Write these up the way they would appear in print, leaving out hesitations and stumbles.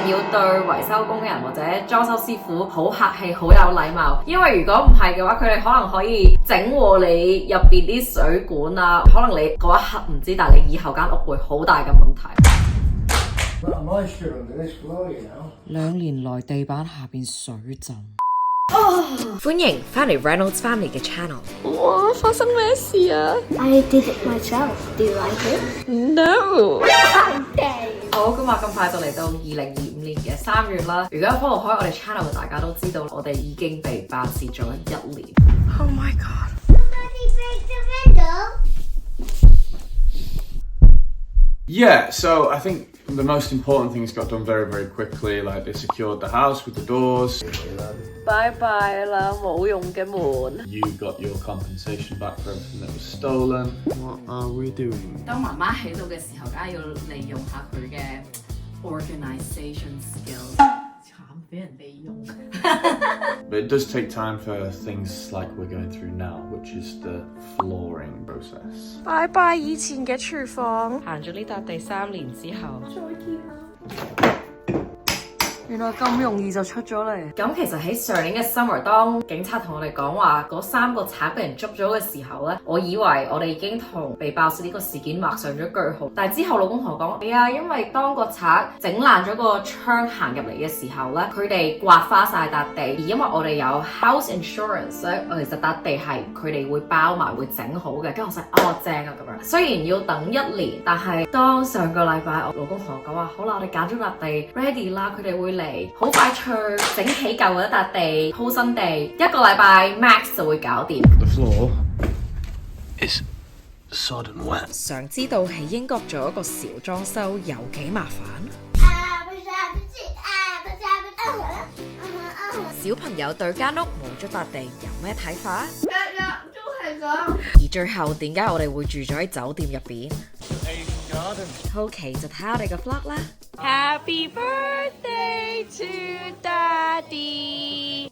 定要對維修工人或者裝修師傅好客氣、好有禮貌，因為如果唔係嘅話，佢哋可能可以整禍你入邊啲水管啊，可能你嗰一刻唔知，但係你以後間屋會好大嘅問題。2年來地板下邊水浸。歡迎翻嚟 Reynolds Family 嘅 channel。哇！發生咩事啊 I did it myself. Do you like it?？No。好，咁話咁快就嚟到2025年嘅3月啦。如果 follow 開我哋 channel 嘅大家都知道，我哋已經被爆竊咗1年。Oh my god！ Somebody break the window. Yeah, so I think the most important things got done very, very quickly. Like they secured the house with the doors. 拜拜啦，冇用嘅門。 You got your compensation back for everything that was stolen. What are we doing? 當媽媽喺度嘅時候，梗係要利用下佢嘅 organisation skills。慘俾人利用。But it does take time for things like we're going through now, which is the flooring process. 拜拜以前嘅廚房。行咗呢笪地3年之後，再見啦。原來咁容易就出咗嚟。咁其實喺上年嘅 summer， 當警察同我哋講話嗰3個賊俾人捉咗嘅時候咧，我以為我哋已經同被爆竊呢個事件畫上咗句號。但係之後老公同我講，係啊，因為當個賊整爛咗個窗行入嚟嘅時候咧，佢哋刮花晒笪地，而因為我哋有 house insurance 咧，其實笪地係佢哋會包埋會整好嘅。跟住我就正啊咁樣。雖然要等1年，但係當上個禮拜我老公同我講話，好啦，我哋揀咗笪地 ready 啦，佢哋會好快脆整起舊嗰一笪地，鋪新地，1個禮拜 max 就會搞掂。The floor is sodden wet. 想知道喺英國做一個小裝修有幾麻煩？小朋友對間屋冇咗笪地有咩睇法？日日都係咁。而最後點解我哋會住咗喺酒店入邊？好奇就睇我哋嘅 vlog 啦。Happy birthday to Daddy！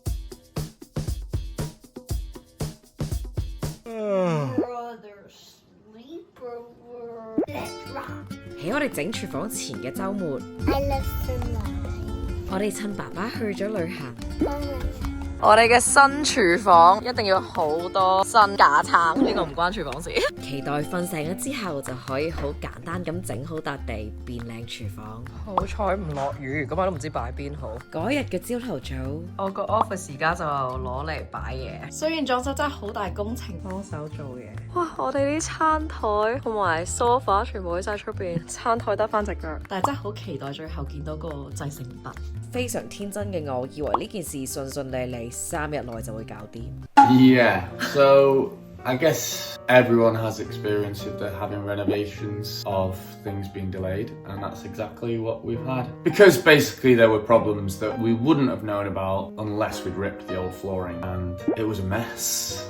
喺我哋整廚房前嘅週末， I love sunlight. 我哋趁爸爸去咗旅行。 Mama. 我哋嘅新廚房一定要好多新架撐，呢個唔關廚房事。期待瞓醒咗之後就可以好簡單咁整好笪地，變靚廚房。好彩唔落雨，咁我都唔知擺邊好。嗰日嘅朝頭早，我個 office 而家就攞嚟擺嘢。雖然裝修真係好大工程，幫手做嘢。哇！我哋啲餐台同埋 sofa 全部喺晒出邊，餐台得翻隻腳。但係真係好期待最後見到個製成品。非常天真嘅我，以為呢件事順順利利，3日內就會搞掂。Yeah, so I guess everyone has experience of having renovations of things being delayed, and that's exactly what we've had. Because basically there were problems that we wouldn't have known about unless we'd ripped the old flooring, and it was a mess.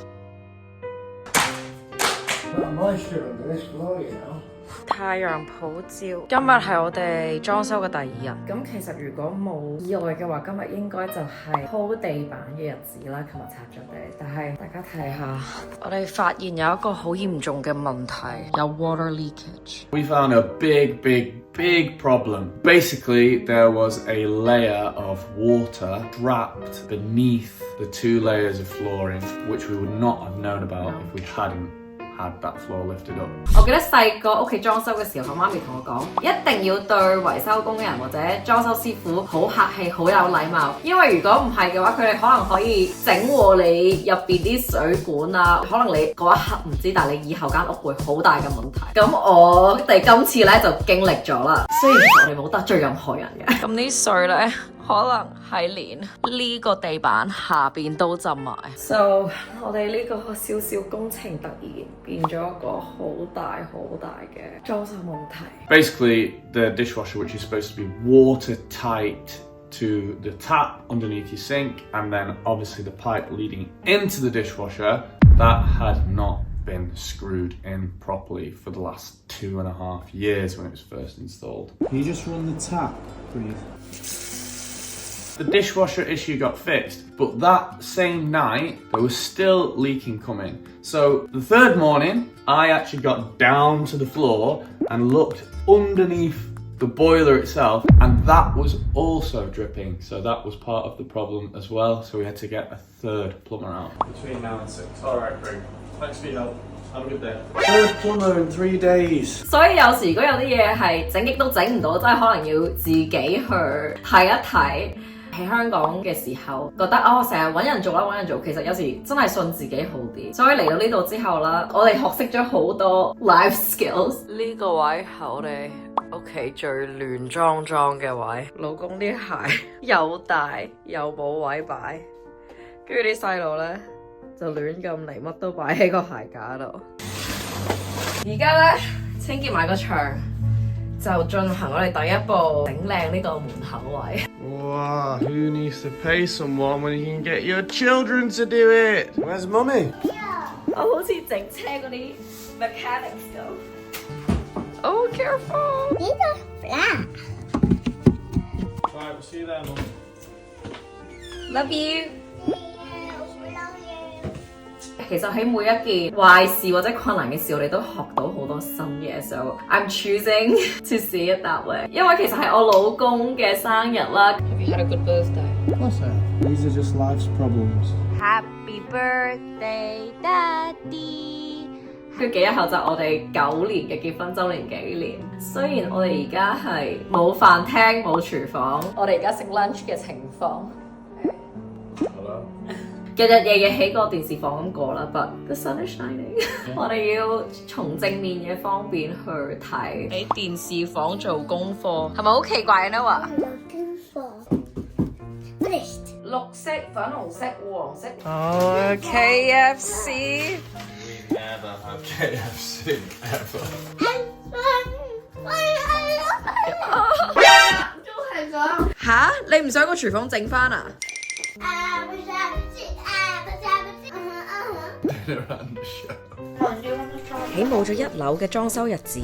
Not moisture under this floor, you know. 太陽普照，今日係我哋裝修嘅第2日。咁其實如果冇意外嘅話，今日應該就係鋪地板嘅日子啦。琴日拆咗地，但係大家睇下，我哋發現有一個好嚴重嘅問題，有 water leakage。 We found a big problem. Basically, there was a layer of water trapped beneath the 2 layers of flooring, which we would not have known about if we hadn't had that floor lifted up. 我記得細個屋企裝修嘅時候，我媽咪同我講，一定要對維修工人或者裝修師傅好客氣、好有禮貌，因為如果唔係嘅話，佢哋可能可以整禍你入邊啲水管啊，可能你嗰一刻唔知，但係你以後間屋會好大嘅問題。咁我哋今次咧就經歷咗啦，雖然我哋冇得罪任何人嘅。咁啲水咧，可能係連呢個地板下邊都浸埋。So 我哋呢個小小工程突然變咗一個好大嘅裝修問題。 Basically, the dishwasher, which is supposed to be watertight to the tap underneath your sink, and then obviously the pipe leading into the dishwasher, that had not been screwed in properly for the last 2.5 years when it was first installed. Can you just run the tap, please? The dishwasher issue got fixed, but that same night there was still leaking coming. So the 3rd morning, I actually got down to the floor and looked underneath the boiler itself, and that was also dripping. So that was part of the problem as well. So we had to get a third plumber out. Between now and 6. Alright, Craig. Thanks for your help. Have a good day. Third plumber in 3 days. 所以有時如果有啲嘢係整極都整唔到，真係可能要自己去睇一睇。喺香港嘅時候，覺得成日揾人做啦，揾人做，其實有時真係信自己好啲。所以嚟到呢度之後啦，我哋學識咗好多 life skills。呢個位係我哋屋企最亂裝裝嘅位，老公啲鞋又大又冇位擺，跟住啲細路呢就亂咁嚟，乜都擺喺個鞋架度。而家呢，清潔埋個牆，就進行我哋第一步整靚呢個門口位。Wow, who needs to pay someone when you can get your children to do it? Where's Mummy? 我好似整車嗰啲 mechanics 咁。Oh, careful! These are flat. Right, we'll see you there, Mum. Love you。 Love you. 其實喺每一件壞事或者困難嘅事，我哋都學到好多新嘢。So I'm choosing to see it that way。因為其實係我老公嘅生日啦。Have you had a good birthday? Of course I am. These are just life's problems. Happy birthday, Daddy！佢幾日後就我哋9年嘅結婚週年紀念。雖然我哋而家係冇飯廳冇廚房，我哋而家食 lunch 嘅情況。Hello. 日日夜夜喺個電視房咁過啦 ，but the sun is shining 。我哋要從正面嘅方面去睇。喺電視房做功課係咪好奇怪啊 ？Noah？ I'm looking for finished. 綠色、粉紅色、黃色。Oh, KFC! Never have KFC ever. 都係咁。吓？你唔想個廚房整返啊？喺冇咗1樓嘅裝修日子，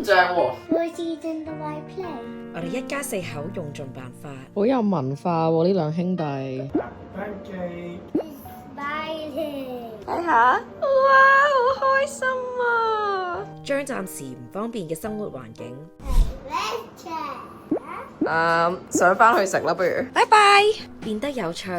正喎。 Voices in the right place. 我哋一家4口用盡辦法。好有文化喎呢兩兄弟。 Pancake. Smiling. 睇下，哇，好開心啊！將暫時唔方便嘅生活環境， Adventure. 上返去食啦，不如。拜拜。變得有趣。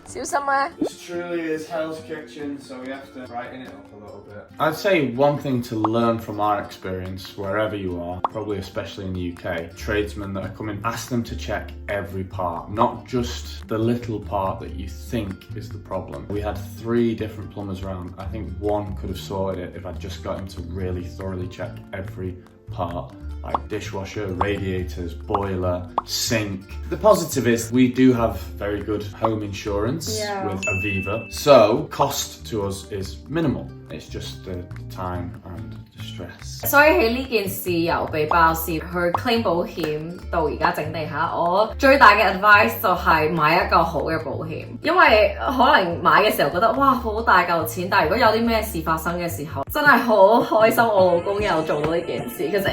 小心啊！ This truly is Hell's Kitchen, so we have to brighten it up a little bit. I'd say one thing to learn from our experience, wherever you are, probably especially in the UK, tradesmen that are coming, ask them to check every part, not just the little part that you think is the problem. We had 3 different plumbers around. I think one could have sorted it if I'd just got him to really thoroughly check every part. Like dishwasher, radiators, boiler, sink. The positive is we do have very good home insurance with Aviva. So cost to us is minimal. It's just the time and the stress. 所以喺呢件事由被爆竊去 claim 保險到而家整地下，我最大嘅 advice 就係買一個好嘅保險，因為可能買嘅時候覺得哇好大嚿錢，但係如果有啲咩事發生嘅時候，真係好開心我老公有做到呢件事，其實。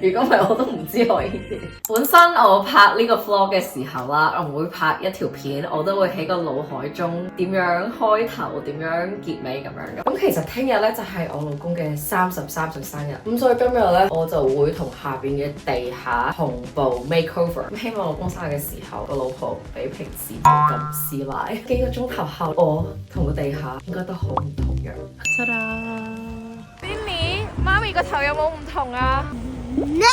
如果唔係我都唔知可以點。本身我拍呢個 vlog 嘅時候啦，我唔會拍一條片，我都會喺個腦海中點樣開頭，點樣結尾咁樣嘅。咁其實聽日咧就係我老公嘅33歲生日，咁所以今日咧我就會同下邊嘅地下同步 makeover。咁希望老公生日嘅時候，個老婆比平時冇咁師奶。幾個鐘頭後，我同個地下應該都好唔同樣。ta da Billy， 媽咪個頭有冇唔同啊？ No.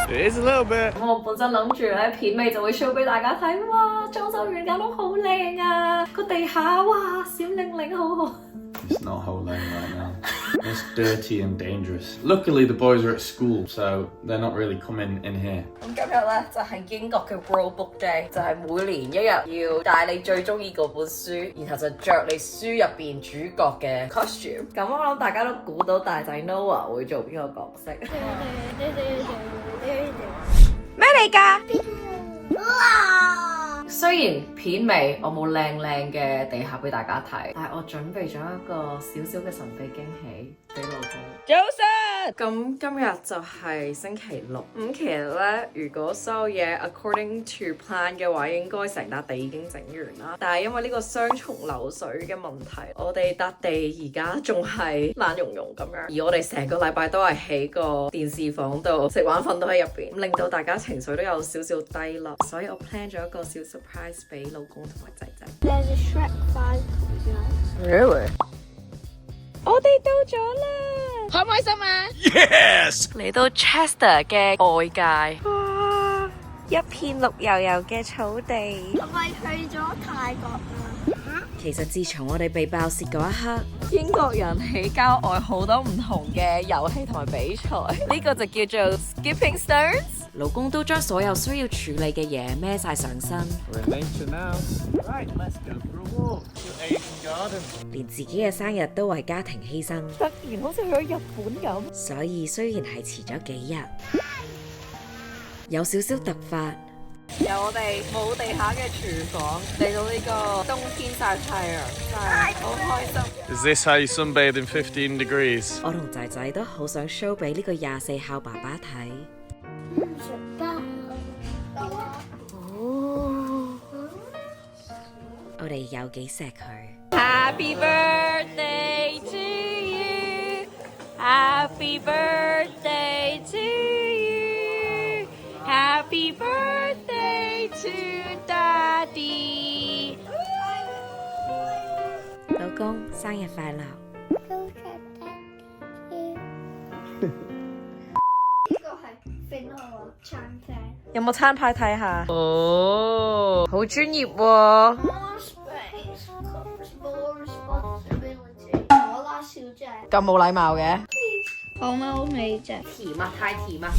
It is a little bit. 我本身諗住咧片尾就會 show 俾大家睇，哇裝修完間屋好靚啊，個地下哇閃靈靈好好。It's not whole lane right now. It's dirty and dangerous. Luckily the boys are at school, so they're not really coming in here. 咁今日咧就係英國嘅 World Book Day，就係每年一日要帶你最中意嗰本書，然後就着你書入邊主角嘅 costume。咁我諗大家都估到大仔 Noah 會做邊個角色？咩嚟㗎？雖然片尾我冇靚靚嘅地下俾大家睇，但係我準備咗一個小小嘅神秘驚喜俾老公。早晨。咁今日就係星期六，咁其實咧，如果所有嘢 according to plan 嘅話，應該成笪地已經整完啦。但係因為呢個雙重流水嘅問題，我哋笪地而家仲係爛溶溶咁樣，而我哋成個禮拜都係喺個電視房度食玩瞓都喺入邊，令到大家情緒都有少少低落，所以我 plan 咗一個小 surprise 俾老公同埋仔仔。There's a Shrek 5 coming out. Really？ 我哋到咗啦，開唔開心啊 Yes! 嚟到 Chester 嘅外界，哇！一片綠油油嘅草地。係咪去咗泰國啊？其實自從我哋被爆竊嗰一刻，英國人喺郊外好多唔同嘅遊戲同埋比賽，呢個就叫做 Skipping Stones。老公都將所有需要處理嘅嘢孭晒上身， We're in nature now. Right, let's go for a walk to Asian Garden. 連自己嘅生日都為家庭犧牲，突然好似去咗日本咁。所以雖然係遲咗幾日，有少少突發。由我哋冇地下嘅廚房嚟到呢個冬天曬太陽，真係好開心。 Is this how you sunbathe in 15 degrees? 我同仔仔都好想 show 俾呢個24孝爸爸睇。唔食得。我哋有幾錫佢。Happy birthday to you, Happy birthday to you, Happy birthday to Daddy。老公，生日快樂！呢個係 Finora 餐廳。有冇餐牌睇下？哦，好專業喎。More space comes more responsibility。我啦，小姐。咁冇禮貌嘅。好味啫。甜啊，太甜啊！